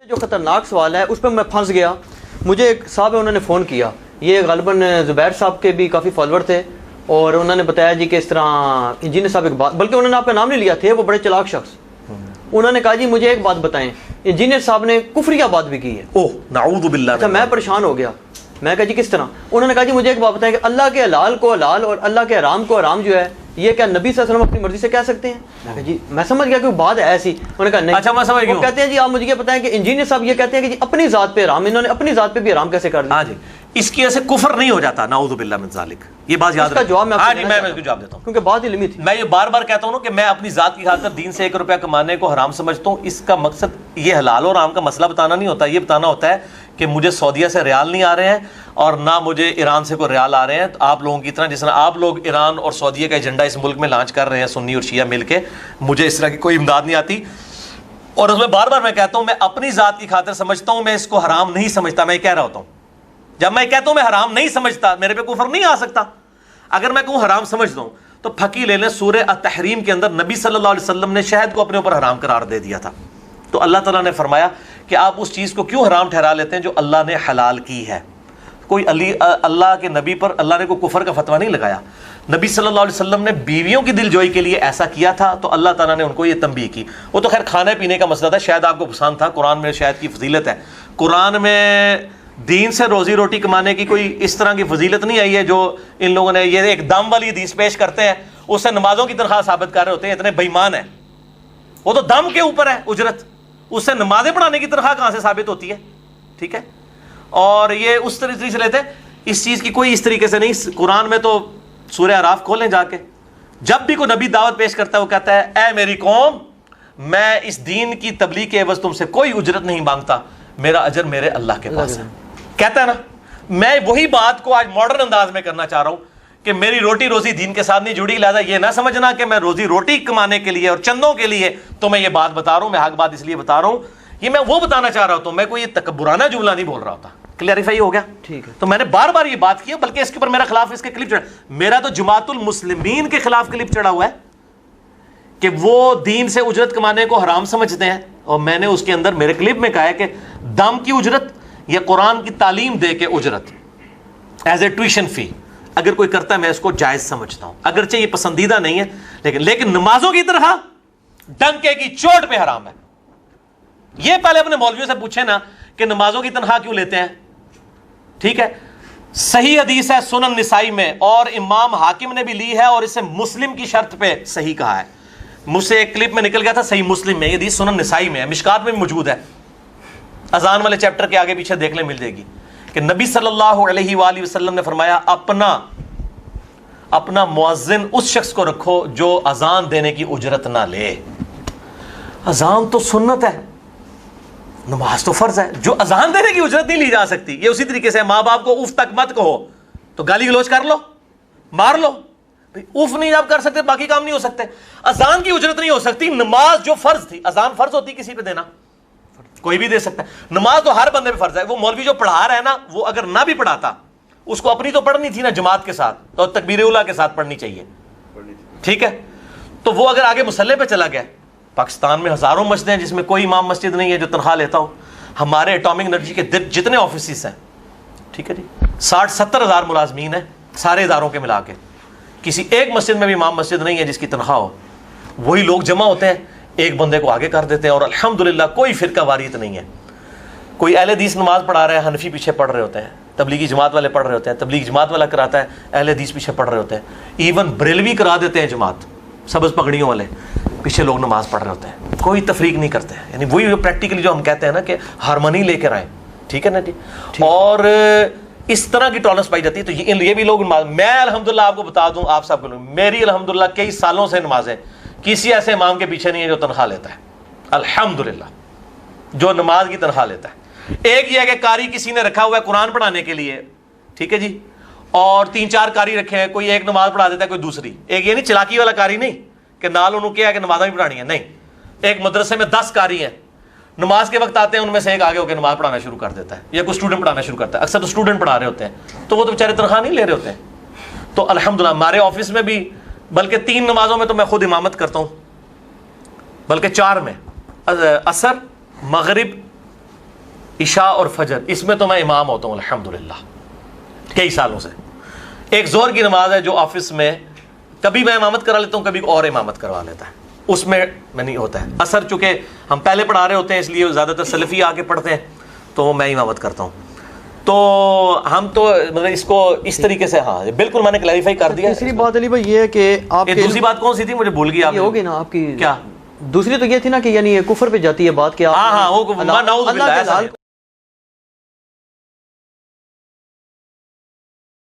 جو خطرناک سوال ہے اس پہ میں پھنس گیا. مجھے ایک صاحب ہے انہوں نے فون کیا, یہ غالباً زبیر صاحب کے بھی کافی فالوور تھے, اور انہوں نے بتایا جی کہ اس طرح انجینئر صاحب ایک بات, بلکہ انہوں نے آپ کا نام نہیں لیا, تھے وہ بڑے چلاک شخص. انہوں نے کہا جی مجھے ایک بات بتائیں, انجینئر صاحب نے کفریہ بات بھی کی ہے. اوہ نعوذ باللہ. اچھا میں پریشان ہو گیا, میں کہا جی کس طرح؟ انہوں نے کہا جی مجھے ایک بات بتائیں کہ اللہ کے حلال کو حلال اور اللہ کے حرام کو حرام جو ہے یہ کیا نبی صلی اللہ علیہ وسلم اپنی مرضی سے کہہ سکتے ہیں؟ میں کہا جی میں سمجھ گیا کہ بات ہے ایسی. انہوں نے کہا نہیں. اچھا میں سمجھ گیا. وہ کہتے ہیں جی آپ مجھے یہ بتائیں کہ انجینئر صاحب یہ کہتے ہیں کہ جی اپنی ذات پہ حرام, انہوں نے اپنی ذات پہ بھی حرام کیسے کر دیا؟ ہاں جی, اس کی ایسے کفر نہیں ہو جاتا, نعوذ باللہ من ذالک. یہ بات یاد رکھیں. جواب میں ہاں جی میں اس کو جواب دیتا ہوں کیونکہ بات علمی تھی. میں یہ بار بار کہتا ہوں نا کہ میں اپنی ذات کی خاطر دین سے 1 روپیہ کمانے کو حرام سمجھتا ہوں. اس کا مقصد یہ حلال اور حرام کا مسئلہ بتانا نہیں ہوتا, یہ بتانا ہوتا ہے کہ مجھے سعودیہ سے ریال نہیں آ رہے ہیں اور نہ مجھے ایران سے کوئی ریال آ رہے ہیں. آپ لوگوں کی طرح جس طرح آپ لوگ ایران اور سعودیہ کا ایجنڈا اس ملک میں لانچ کر رہے ہیں سنی اور شیعہ مل کے, مجھے اس طرح کی کوئی امداد نہیں آتی. اور اس میں بار بار میں کہتا ہوں میں اپنی ذات کی خاطر سمجھتا ہوں, میں اس کو حرام نہیں سمجھتا. میں کہہ رہا ہوتا ہوں جب میں کہتا ہوں میں حرام نہیں سمجھتا, میرے پہ کفر نہیں آ سکتا. اگر میں کہوں حرام سمجھتا ہوں تو پھکی لے لیں, سورہ التحریم کے اندر نبی صلی اللہ علیہ وسلم نے شہد کو اپنے اوپر حرام قرار دے دیا تھا. تو اللہ تعالیٰ نے فرمایا کہ آپ اس چیز کو کیوں حرام ٹھہرا لیتے ہیں جو اللہ نے حلال کی ہے. کوئی اللہ کے نبی پر اللہ نے کوئی کفر کا فتویٰ نہیں لگایا. نبی صلی اللہ علیہ وسلم نے بیویوں کی دل جوئی کے لیے ایسا کیا تھا تو اللہ تعالیٰ نے ان کو یہ تنبیہ کی. وہ تو خیر کھانے پینے کا مسئلہ تھا, شاید آپ کو پسند تھا. قرآن میں شاید کی فضیلت ہے, قرآن میں دین سے روزی روٹی کمانے کی کوئی اس طرح کی فضیلت نہیں آئی ہے جو ان لوگوں نے یہ ایک دم والی حدیث پیش کرتے ہیں, اس سے نمازوں کی تنخواہ ثابت کر رہے ہوتے ہیں. اتنے بے ایمان ہیں, وہ تو دم کے اوپر ہے اجرت, اس سے نمازیں پڑھانے کی تنخواہ کہاں سے ثابت ہوتی ہے؟ ٹھیک ہے, اور یہ اس طریقے سے لیتے ہیں. اس چیز کی کوئی اس طریقے سے نہیں. قرآن میں تو سورہ اعراف کھولیں جا کے, جب بھی کوئی نبی دعوت پیش کرتا ہے وہ کہتا ہے اے میری قوم, میں اس دین کی تبلیغ کے عوض تم سے کوئی اجرت نہیں مانگتا, میرا اجر میرے اللہ کے پاس ہے. کہتا ہے نا, میں وہی بات کو آج ماڈرن انداز میں کرنا چاہ رہا ہوں کہ میری روٹی روزی دین کے ساتھ نہیں جڑی, لہذا یہ نہ سمجھنا کہ میں روزی روٹی کمانے کے لیے اور چندوں کے لیے تو میں یہ بات بتا رہا ہوں. میں حق بات اس لیے بتا رہا ہوں, یہ میں وہ بتانا چاہ رہا ہوں, تو میں کوئی یہ تکبرانہ جملہ نہیں بول رہا ہوتا. کلیئریفائی ہو گیا؟ ٹھیک ہے. تو میں نے بار بار یہ بات کی, بلکہ اس کے اوپر میرا خلاف اس کے کلپ چڑھا, میرا تو جماعت المسلمین کے خلاف کلپ چڑھا ہوا ہے کہ وہ دین سے اجرت کمانے کو حرام سمجھتے ہیں, اور میں نے اس کے اندر میرے کلپ میں کہا ہے کہ دم کی اجرت یا قرآن کی تعلیم دے کے اجرت ایز اے ٹیوشن فی اگر کوئی کرتا ہے میں اس کو جائز سمجھتا ہوں, اگرچہ یہ پسندیدہ نہیں ہے, لیکن نمازوں کی طرح ڈنکے کی چوٹ پہ حرام ہے. یہ پہلے اپنے مولویوں سے پوچھیں نا کہ نمازوں کی تنخواہ کیوں لیتے ہیں. ٹھیک ہے, صحیح حدیث ہے سنن نسائی میں, اور امام حاکم نے بھی لی ہے, اور اسے مسلم کی شرط پہ صحیح کہا ہے. مجھ سے ایک کلپ میں نکل گیا تھا, صحیح مسلم میں, یہ حدیث سنن نسائی میں ہے, مشکات میں بھی موجود ہے, اذان والے چیپٹر کے آگے پیچھے دیکھ لیں مل جائے گی, کہ نبی صلی اللہ علیہ وآلہ وسلم نے فرمایا اپنا مؤذن اس شخص کو رکھو جو اذان دینے کی اجرت نہ لے. اذان تو سنت ہے, نماز تو فرض ہے, جو اذان دینے کی اجرت نہیں لی جا سکتی. یہ اسی طریقے سے ماں باپ کو اف تک مت کہو تو گالی گلوچ کر لو, مار لو, اف نہیں آپ کر سکتے باقی کام نہیں ہو سکتے. اذان کی اجرت نہیں ہو سکتی, نماز جو فرض تھی, اذان فرض ہوتی کسی پہ دینا, کوئی بھی دے سکتا ہے. نماز تو ہر بندے پہ فرض ہے. وہ مولوی جو پڑھا رہا ہے نا, وہ اگر نہ بھی پڑھاتا, اس کو اپنی تو پڑھنی تھی نا جماعت کے ساتھ, اور تکبیر اولیٰ کے ساتھ پڑھنی چاہیے. ٹھیک ہے, تو وہ اگر آگے مسلح پہ چلا گیا, پاکستان میں ہزاروں مسجدیں ہیں جس میں کوئی امام مسجد نہیں ہے جو تنخواہ لیتا ہو. ہمارے ایٹامک انرجی کے جتنے آفیسز ہیں, ٹھیک ہے جی, 60-70 ہزار ملازمین ہیں سارے اداروں کے ملا کے, کسی ایک مسجد میں بھی امام مسجد نہیں ہے جس کی تنخواہ ہو. وہی لوگ جمع ہوتے ہیں, ایک بندے کو آگے کر دیتے ہیں, اور الحمدللہ کوئی فرقہ واریت نہیں ہے. کوئی اہل حدیث نماز پڑھا رہا ہے, حنفی پیچھے پڑھ رہے ہوتے ہیں, تبلیغی جماعت والے پڑھ رہے ہوتے ہیں, تبلیغی جماعت والا کراتا ہے, اہل حدیث پیچھے پڑھ رہے ہوتے ہیں, ایون بریلوی کرا دیتے ہیں جماعت, سبز پگڑیوں والے, پیچھے لوگ نماز پڑھ رہے ہوتے ہیں, کوئی تفریق نہیں کرتے ہیں. یعنی وہی پریکٹیکلی جو ہم کہتے ہیں نا کہ ہارمونی لے کر آئیں. ٹھیک ہے نا جی, اور اس طرح کی ٹالرنس پائی جاتی ہے. تو یہ بھی لوگ, میں الحمدللہ آپ کو بتا دوں, آپ سب کو, میری الحمدللہ کئی سالوں سے نمازیں کسی ایسے امام کے پیچھے نہیں ہے جو تنخواہ لیتا ہے, الحمدللہ, جو نماز کی تنخواہ لیتا ہے. ایک یہ ہے کہ قاری کسی نے رکھا ہوا ہے قرآن پڑھانے کے لیے, ٹھیک ہے جی, اور 3-4 قاری رکھے ہیں, کوئی ایک نماز پڑھا دیتا ہے کوئی دوسری. ایک یہ نہیں چلاکی والا قاری نہیں کہ نال انہوں کیا ہے کہ نمازیں بھی پڑھانی ہے, نہیں. ایک مدرسے میں 10 قاری ہیں, نماز کے وقت آتے ہیں ان میں سے ایک آگے ہو کے نماز پڑھانا شروع کر دیتا ہے, یا کوئی اسٹوڈنٹ پڑھانا شروع کرتا ہے. اکثر تو اسٹوڈنٹ پڑھا رہے ہوتے ہیں, تو وہ تو بیچارے تنخواہ نہیں لے رہے ہوتے ہیں. تو الحمدللہ ہمارے آفس میں بھی, بلکہ 3 نمازوں میں تو میں خود امامت کرتا ہوں, بلکہ 4 میں, عصر, مغرب عشاء اور فجر، اس میں تو میں امام ہوتا ہوں الحمدللہ کئی سالوں سے. ایک ظہر کی نماز ہے جو آفس میں کبھی میں امامت کرا لیتا ہوں، کبھی اور امامت کروا لیتا ہے، اس میں نہیں ہوتا ہے. اثر چونکہ ہم پہلے پڑھا رہے ہوتے ہیں اس لیے زیادہ تر سلفی آ کے پڑھتے ہیں تو میں امامت کرتا ہوں. تو ہم تو مطلب اس کو اس طریقے سے، ہاں بالکل میں نے کلیریفائی کر دیا. تیسری بات علی بھائی یہ ہے کہ آپ دوسری بات کون سی تھی مجھے بھول گیا. یہ ہوگی نا آپ کی کیا دوسری تو یہ تھی نا کہ یعنی کفر پہ جاتی ہے بات کہ ہاں وہ نعوذ باللہ